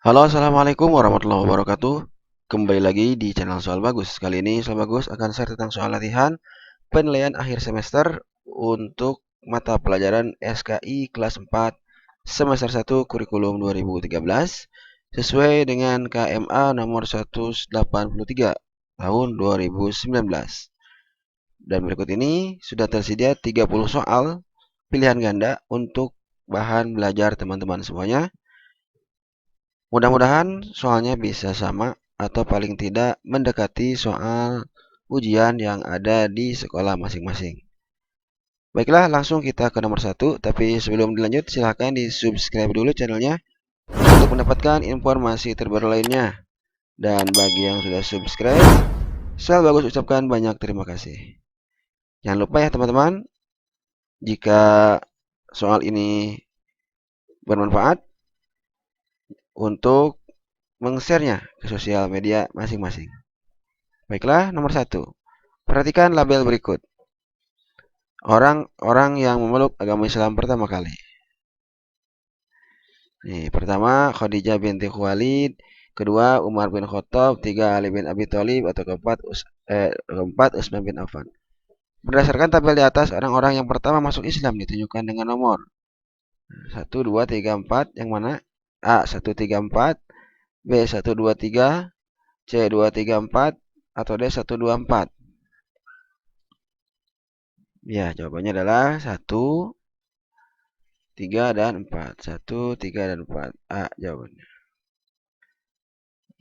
Halo, assalamualaikum warahmatullahi wabarakatuh. Kembali lagi di channel Soal Bagus. Kali ini Soal Bagus akan share tentang soal latihan penilaian akhir semester untuk mata pelajaran SKI kelas 4 semester 1 kurikulum 2013 sesuai dengan KMA nomor 183 tahun 2019. Dan berikut ini sudah tersedia 30 soal pilihan ganda untuk bahan belajar teman-teman semuanya. Mudah-mudahan soalnya bisa sama atau paling tidak mendekati soal ujian yang ada di sekolah masing-masing. Baiklah, langsung kita ke nomor 1. Tapi sebelum dilanjut, silahkan di subscribe dulu channelnya untuk mendapatkan informasi terbaru lainnya. Dan bagi yang sudah subscribe, saya bagus ucapkan banyak terima kasih. Jangan lupa ya teman-teman, jika soal ini bermanfaat untuk meng-share-nya ke sosial media masing-masing. Baiklah, nomor 1. Perhatikan label berikut. Orang-orang yang memeluk agama Islam pertama kali. Nih, pertama Khadijah binti Khuwailid, kedua Umar bin Khattab, tiga Ali bin Abi Thalib, atau keempat Utsman bin Affan. Berdasarkan tabel di atas, orang-orang yang pertama masuk Islam ditunjukkan dengan nomor 1, 2, 3, 4. Yang mana? A. 1, 3, 4, B. 1, 2, 3, C. 2, 3, 4, atau D. 1, 2, 4. Ya, jawabannya adalah 1, 3, dan 4. 1, 3, dan 4. A jawabannya.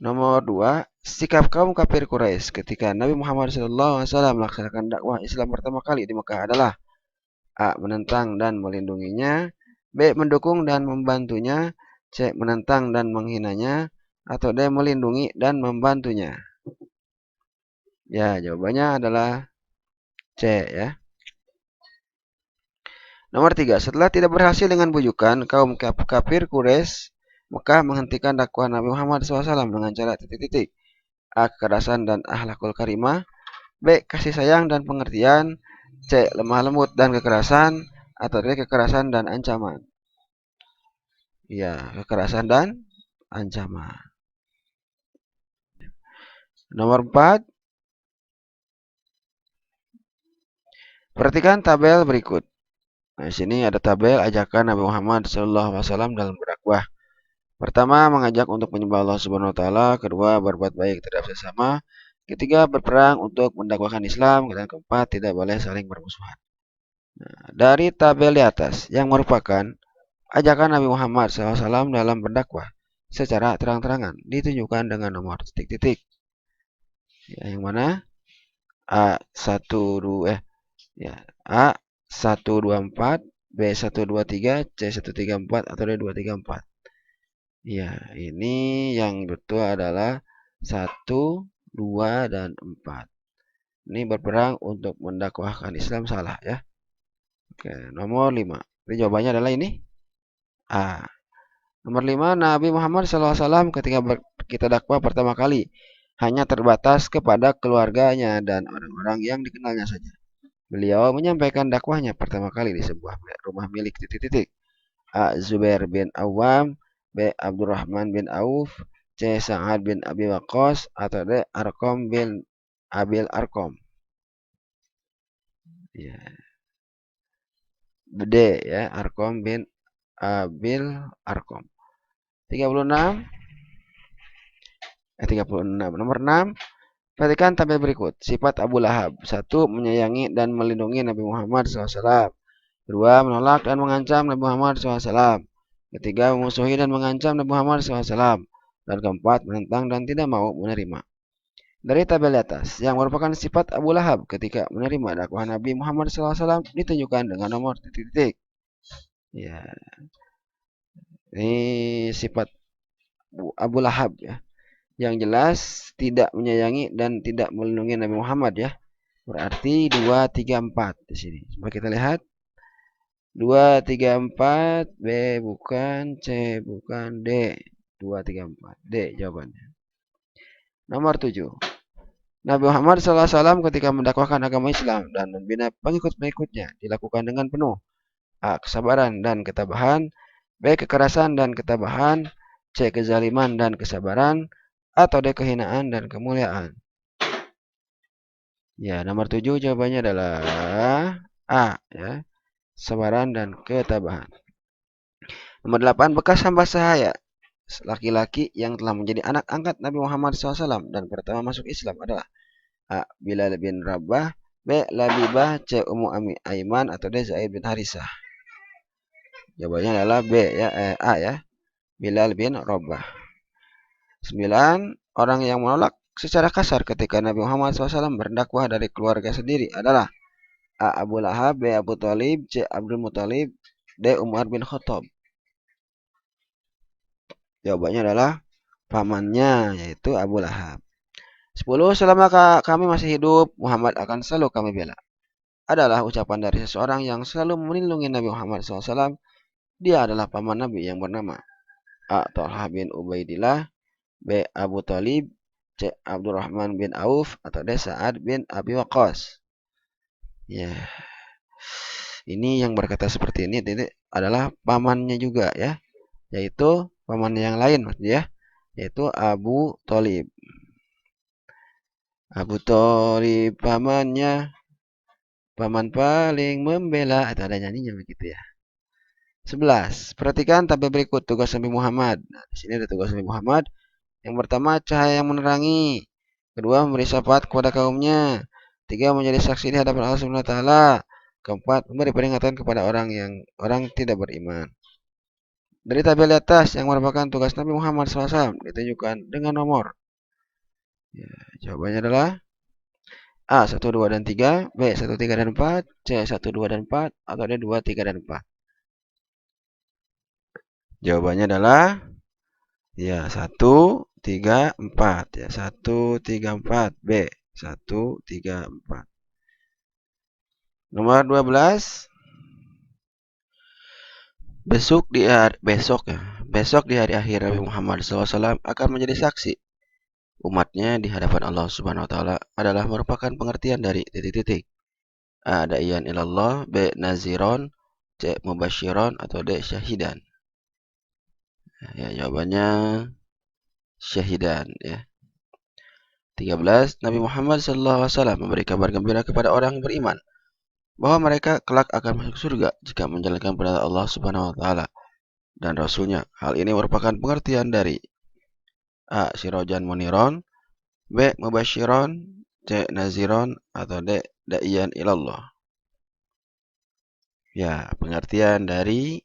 Nomor 2, sikap kaum kafir Quraisy ketika Nabi Muhammad SAW melaksanakan dakwah Islam pertama kali di Mekah adalah A. Menentang dan melindunginya, B. Mendukung dan membantunya, C. Menentang dan menghinanya, atau D. Melindungi dan membantunya. Ya, jawabannya adalah C ya. Nomor 3, setelah tidak berhasil dengan bujukan, kaum kafir Quraisy Mekah menghentikan dakwah Nabi Muhammad SAW dengan cara titik-titik. A. Kekerasan dan akhlakul karimah, B. Kasih sayang dan pengertian, C. Lemah lembut dan kekerasan, atau D. Kekerasan dan ancaman. Ya, kekerasan dan ancaman. Nomor 4, perhatikan tabel berikut. Nah, di sini ada tabel ajakan Nabi Muhammad SAW dalam berdakwah. Pertama, mengajak untuk menyembah Allah Subhanahu wa taala, kedua, berbuat baik terhadap sesama, ketiga, berperang untuk mendakwahkan Islam, dan keempat, tidak boleh saling bermusuhan. Nah, dari tabel di atas yang merupakan ajakan Nabi Muhammad SAW dalam berdakwah secara terang-terangan ditunjukkan dengan nomor titik-titik. Ya, yang mana? A 1 2 ya, A 124, B 123, C 134, atau D 234. Ya, ini yang betul adalah 1, 2, dan 4. Ini berperang untuk mendakwahkan Islam salah ya. Oke, nomor 5. Jadi jawabannya adalah ini A. Nomor 5, Nabi Muhammad SAW ketika kita dakwah pertama kali hanya terbatas kepada keluarganya dan orang-orang yang dikenalnya saja. Beliau menyampaikan dakwahnya pertama kali di sebuah rumah milik titik-titik. A. Zubair bin Awam, B. Abdurrahman bin Auf, C. Sa'ad bin Abi Waqqas, atau D. Arqam bin Abil Arqam. Ya, D ya, Arqam bin Abil Arqam. 36 36. Nomor 6, perhatikan tabel berikut. Sifat Abu Lahab. 1. Menyayangi dan melindungi Nabi Muhammad SAW. 2. Menolak dan mengancam Nabi Muhammad SAW. Ketiga, memusuhi dan mengancam Nabi Muhammad SAW. Dan keempat, menentang dan tidak mau menerima. Dari tabel di atas, yang merupakan sifat Abu Lahab ketika menerima dakwah Nabi Muhammad SAW ditunjukkan dengan nomor titik-titik. Ya, ini sifat Abu Lahab ya. Yang jelas tidak menyayangi dan tidak melindungi Nabi Muhammad ya. Berarti 2, 3, 4 di sini. Coba kita lihat. 2, 3, 4, B bukan, C bukan, D. 2, 3, 4. D jawabannya. Nomor 7. Nabi Muhammad SAW ketika mendakwahkan agama Islam dan membina pengikut-pengikutnya dilakukan dengan penuh A. Kesabaran dan ketabahan, B. Kekerasan dan ketabahan, C. Kezaliman dan kesabaran, atau D. Kehinaan dan kemuliaan. Ya, nomor 7 jawabannya adalah A, ya, kesabaran dan ketabahan. Nomor 8, bekas hamba sahaya laki-laki yang telah menjadi anak angkat Nabi Muhammad SAW dan pertama masuk Islam adalah A. Bilal bin Rabah, B. Labibah, C. Ummu Aiman, atau D. Zaid bin Harisah. Jawabannya adalah B, ya, A, ya, Bilal bin Rabah. 9. Orang yang menolak secara kasar ketika Nabi Muhammad SAW berdakwah dari keluarga sendiri adalah A. Abu Lahab, B. Abu Thalib, C. Abdul Muthalib, D. Umar bin Khattab. Jawabannya adalah pamannya, yaitu Abu Lahab. 10. Selama kami masih hidup, Muhammad akan selalu kami bela. Adalah ucapan dari seseorang yang selalu melindungi Nabi Muhammad SAW. Dia adalah paman Nabi yang bernama A. Thalhah bin Ubaidillah, B. Abu Thalib, C. Abdurrahman bin Auf, atau D. Sa'ad bin Abi Waqqas. Ya, ini yang berkata seperti ini adalah pamannya juga, ya, yaitu paman yang lain, ya, yaitu Abu Thalib. Abu Thalib pamannya, paman paling membela, atau ada nyanyinya begitu, ya. 11. Perhatikan tabel berikut tugas Nabi Muhammad. Nah, di sini ada tugas Nabi Muhammad. Yang pertama, cahaya yang menerangi. Kedua, memberi syafaat kepada kaumnya. Tiga, menjadi saksi di hadapan Allah Subhanahu wa taala. Keempat, memberi peringatan kepada orang tidak beriman. Dari tabel di atas yang merupakan tugas Nabi Muhammad SAW ditunjukkan dengan nomor. Ya, jawabannya adalah A. 1, 2, dan 3, B. 1, 3, dan 4, C. 1, 2, dan 4, atau D. 2, 3, dan 4. Jawabannya adalah ya 1, 3, 4. Ya, 1, 3, 4. B. 1, 3, 4. Nomor 12. Besok di hari akhir Nabi Muhammad SAW akan menjadi saksi umatnya di hadapan Allah Subhanahu wa taala adalah merupakan pengertian dari titik-titik. A. Da'iyan ilallah, B. Naziron, C. Mubasyiron, atau D. Syahidan. Ya, jawabannya syahidan, ya. 13. Nabi Muhammad SAW memberi kabar gembira kepada orang beriman bahwa mereka kelak akan masuk surga jika menjalankan perintah Allah Subhanahu wa taala dan Rasulnya. Hal ini merupakan pengertian dari A. Sirajan Muniron, B. Mubasyiron, C. Naziron, atau D. Da'iyan ilallah. Ya, pengertian dari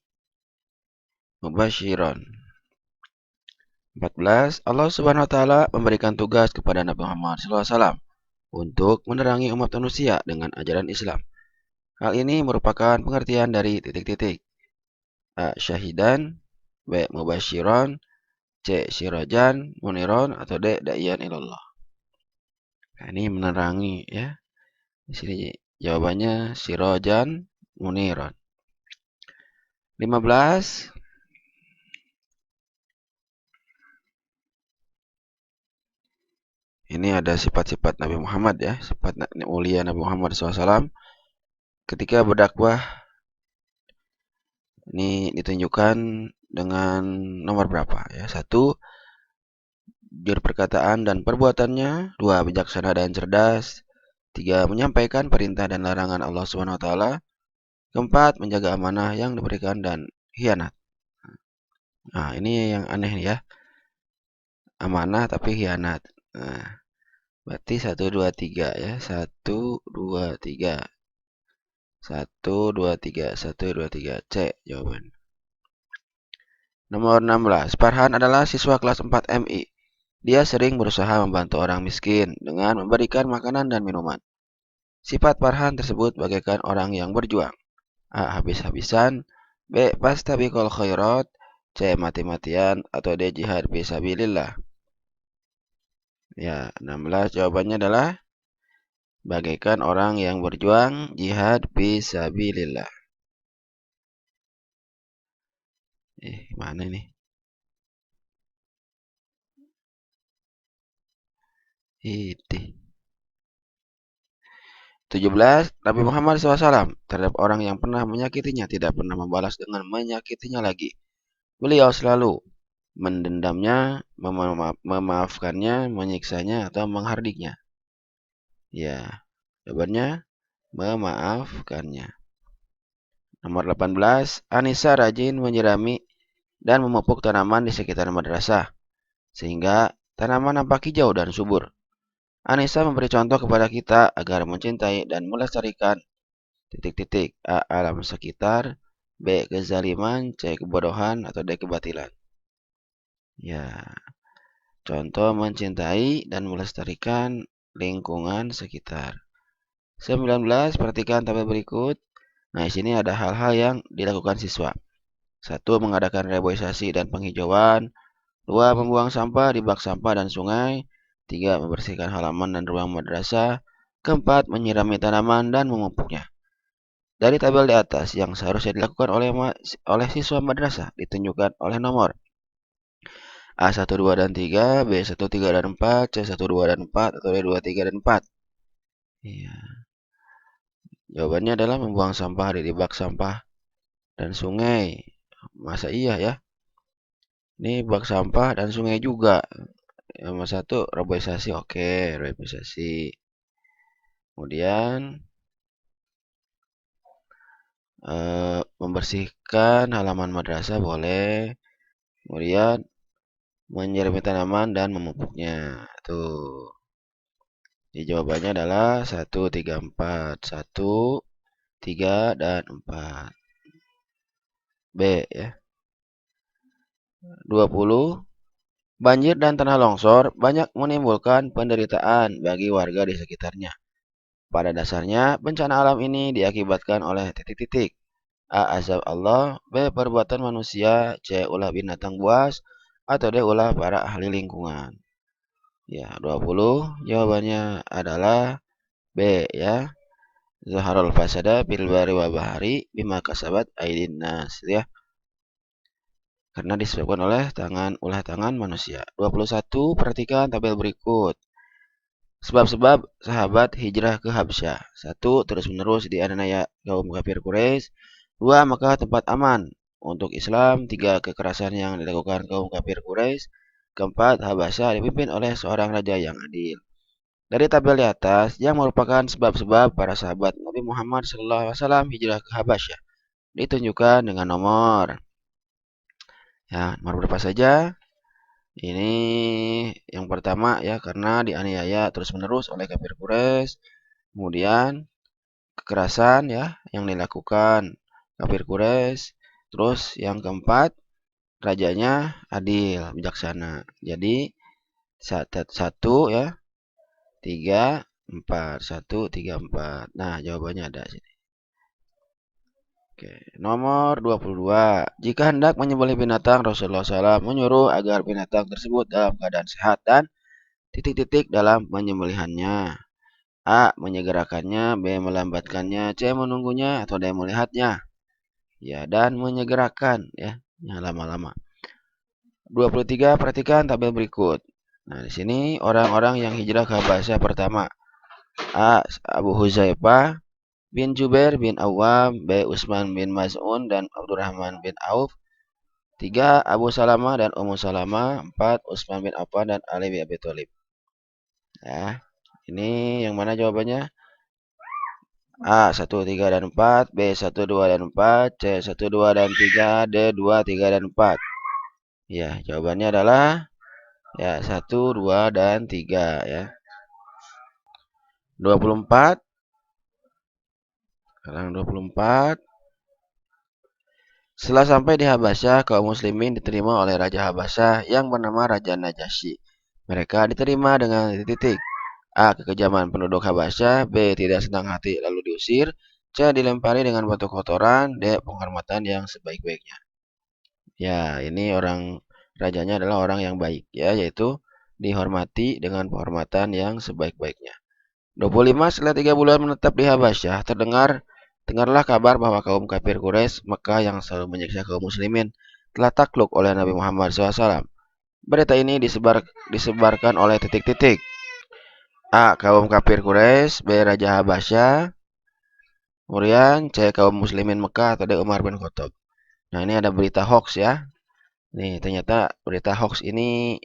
Mubasyiron. 14. Allah Subhanahu wa taala memberikan tugas kepada Nabi Muhammad SAW untuk menerangi umat manusia dengan ajaran Islam. Hal ini merupakan pengertian dari titik-titik. A. Syahidan, B. Mubasyiron, C. Sirajan Muniron, atau D. Da'iyan ilallah. Nah, ini menerangi, ya. Di sini jawabannya Sirajan Muniron. 15. Ini ada sifat-sifat Nabi Muhammad, ya, sifat mulia Nabi Muhammad SAW ketika berdakwah. Ini ditunjukkan dengan nomor berapa, ya? 1. Jujur perkataan dan perbuatannya. 2. Bijaksana dan cerdas. 3. Menyampaikan perintah dan larangan Allah Subhanahu wa taala. 4. Menjaga amanah yang diberikan dan khianat. Nah, ini yang aneh, ya. Amanah tapi khianat. Nah, berarti 1, 2, 3, ya. 1, 2, 3. 1, 2, 3. 1, 2, 3. C jawaban. Nomor 16. Farhan adalah siswa kelas 4 MI. Dia sering berusaha membantu orang miskin dengan memberikan makanan dan minuman. Sifat Farhan tersebut bagaikan orang yang berjuang. A. Habis-habisan, B. Fastabiqul khairat, C. Mati-matian, atau D. Jihad fisabilillah. Ya, 16 jawabannya adalah bagaikan orang yang berjuang jihad fisabilillah. Mana nih? Itu. 17. Nabi Muhammad SAW terhadap orang yang pernah menyakitinya tidak pernah membalas dengan menyakitinya lagi. Beliau selalu mendendamnya, memaafkannya, menyiksanya, atau menghardiknya? Ya, jawabannya memaafkannya. Nomor 18, Anissa rajin menyirami dan memupuk tanaman di sekitar madrasah, sehingga tanaman nampak hijau dan subur. Anissa memberi contoh kepada kita agar mencintai dan melestarikan titik-titik A. Alam sekitar, B. Kezaliman, C. Kebodohan, atau D. Kebatilan. Ya, contoh mencintai dan melestarikan lingkungan sekitar. 19, perhatikan tabel berikut. Nah, di sini ada hal-hal yang dilakukan siswa. 1. Mengadakan reboisasi dan penghijauan. 2. Membuang sampah di bak sampah dan sungai. 3. Membersihkan halaman dan ruang madrasah. 4. Menyirami tanaman dan memupuknya. Dari tabel di atas yang seharusnya dilakukan oleh siswa madrasah ditunjukkan oleh nomor A 1, 2, dan 3, B 1, 3, dan 4, C 1, 2, dan 4, atau D 2, 3, dan 4. Iya. Jawabannya adalah membuang sampah di bak sampah dan sungai. Masa iya ya? Ini bak sampah dan sungai juga. Nomor 1, reboisasi. Oke, reboisasi. Kemudian membersihkan halaman madrasah boleh. Kemudian menyirami tanaman dan memupuknya. Tuh. Jadi jawabannya adalah 1, 3, 4. 1, 3, dan 4. B ya. 20. Banjir dan tanah longsor banyak menimbulkan penderitaan bagi warga di sekitarnya. Pada dasarnya, bencana alam ini diakibatkan oleh titik-titik. A. Azab Allah, B. Perbuatan manusia, C. Ulah binatang buas, atau D. Ulah para ahli lingkungan. Ya, 20. Jawabannya adalah B ya. Zaharul fasada bil bari wa bahari bima kasabat aidin nas ya. Karena disebabkan oleh ulah tangan manusia. 21. Perhatikan tabel berikut. Sebab-sebab sahabat hijrah ke Habsyah. 1. Terus-menerus dianiaya kaum kafir Quraisy. 2. Mekah tempat aman untuk Islam. 3. Kekerasan yang dilakukan kaum kafir Quraisy. 4. Habasyah dipimpin oleh seorang raja yang adil. Dari tabel di atas yang merupakan sebab-sebab para sahabat Nabi Muhammad SAW hijrah ke Habasyah ditunjukkan dengan nomor. Ya, nomor berapa saja? Ini yang pertama ya, karena dianiaya terus-menerus oleh kafir Quraisy. Kemudian kekerasan ya yang dilakukan kafir Quraisy. Terus yang keempat, rajanya adil, bijaksana. Jadi satu ya, 3, 4. 1, 3, 4. Nah, jawabannya ada sini. Oke, nomor 22. Jika hendak menyembelih binatang, Rasulullah SAW menyuruh agar binatang tersebut dalam keadaan sehat dan titik-titik dalam penyembelihannya. A. Menyegerakannya, B. Melambatkannya, C. Menunggunya, atau D. Melihatnya. Ya, dan menyegerakan ya, yang lama-lama. 23. Perhatikan tabel berikut. Nah, di sini orang-orang yang hijrah ke Habasyah pertama. A. Abu Huzaifah bin Jubair bin Awam, B. Utsman bin Maz'un dan Abdurrahman bin Auf. 3. Abu Salamah dan Ummu Salamah. 4. Utsman bin Affan dan Ali bin Abi Thalib. Ya, ini yang mana jawabannya? A. 1, 3, dan 4, B. 1, 2, dan 4, C. 1, 2, dan 3, D. 2, 3, dan 4. Ya, jawabannya adalah ya 1, 2, dan 3 ya. 24. Sekarang 24. Setelah sampai di Habasyah, kaum muslimin diterima oleh Raja Habasyah yang bernama Raja Najasyi. Mereka diterima dengan titik. A. Kekejaman penduduk Habasyah. B. Tidak senang hati lalu diusir. C. Dilempari dengan batu kotoran. D. Penghormatan yang sebaik-baiknya. Ya, ini rajanya adalah orang yang baik ya, yaitu dihormati dengan penghormatan yang sebaik-baiknya. 25. Setelah 3 bulan menetap di Habasyah, dengarlah kabar bahwa kaum kafir Quraisy Mekah yang selalu menyiksa kaum muslimin telah takluk oleh Nabi Muhammad SAW. Berita ini disebarkan oleh titik-titik. A. Kaum kafir Quraisy, B. Raja Habasyah, kemudian C. Kaum muslimin Mekah, atau D. Umar bin Khattab. Nah, ini ada berita hoax ya. Nih, ternyata berita hoax ini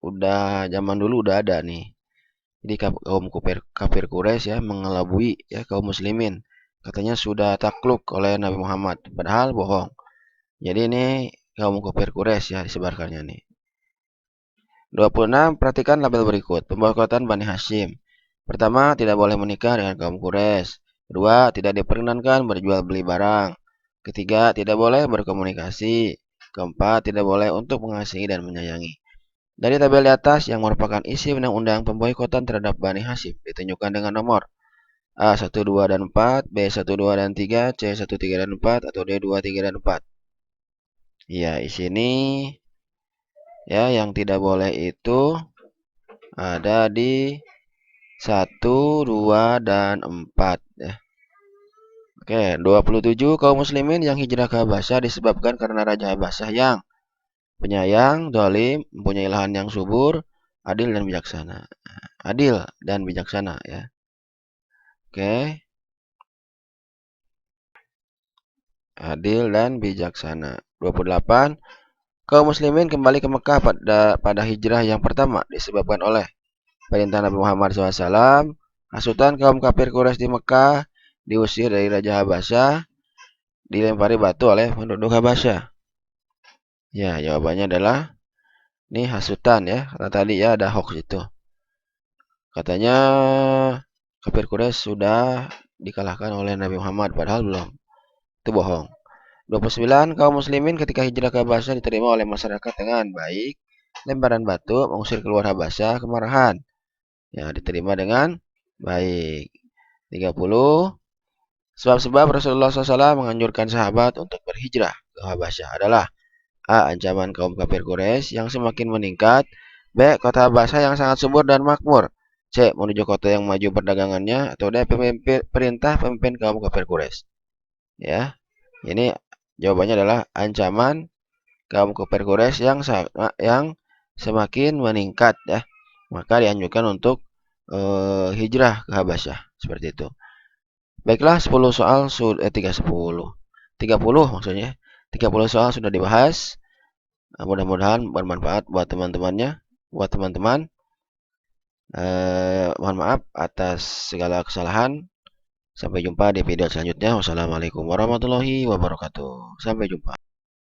udah zaman dulu udah ada nih. Jadi kaum kafir Quraisy ya mengelabui ya kaum muslimin. Katanya sudah takluk oleh Nabi Muhammad, padahal bohong. Jadi ini kaum kafir Quraisy ya disebarkannya nih. 26. Perhatikan label berikut. Pemboikotan Bani Hashim. Pertama, tidak boleh menikah dengan kaum Quraisy. Kedua, tidak diperkenankan berjual beli barang. Ketiga, tidak boleh berkomunikasi. Keempat, tidak boleh untuk mengasihi dan menyayangi. Dari tabel di atas yang merupakan isi undang-undang pemboikotan terhadap Bani Hashim ditunjukkan dengan nomor A 1, 2, dan 4, B 1, 2, dan 3, C 1, 3, dan 4, atau D 2, 3, dan 4. Ya, di sini ya yang tidak boleh itu ada di 1, 2, dan 4 ya. Oke, 27 kaum muslimin yang hijrah ke Habasyah disebabkan karena Raja Habasyah yang penyayang, zalim, mempunyai lahan yang subur, adil dan bijaksana. Adil dan bijaksana ya. Oke, adil dan bijaksana. 28. Kaum muslimin kembali ke Mekah pada hijrah yang pertama disebabkan oleh perintah Nabi Muhammad SAW. Hasutan kaum kafir Quraisy di Mekah diusir dari Raja Habasyah, dilempari batu oleh penduduk Habasyah. Ya, jawabannya adalah ini hasutan ya. Karena tadi ya ada hoax itu. Katanya kafir Quraisy sudah dikalahkan oleh Nabi Muhammad padahal belum. Itu bohong. 29. Kaum muslimin ketika hijrah ke Habasyah diterima oleh masyarakat dengan baik. Lemparan batu mengusir keluar Habasyah kemarahan. Ya, diterima dengan baik. 30. Sebab-sebab Rasulullah SAW menganjurkan sahabat untuk berhijrah ke Habasyah adalah A. Ancaman kaum kafir Quraisy yang semakin meningkat. B. Kota Habasyah yang sangat subur dan makmur. C. Menuju kota yang maju perdagangannya. Atau D. Perintah pemimpin kaum kafir Quraisy. Ya, ini jawabannya adalah ancaman kaum kafir Quraisy yang semakin meningkat ya. Maka dianjurkan untuk hijrah ke Habasyah seperti itu. Baiklah 10 soal sudah 30 maksudnya. 30 soal sudah dibahas. Mudah-mudahan bermanfaat buat teman-temannya, buat teman-teman. Mohon maaf atas segala kesalahan. Sampai jumpa di video selanjutnya. Wassalamualaikum warahmatullahi wabarakatuh. Sampai jumpa.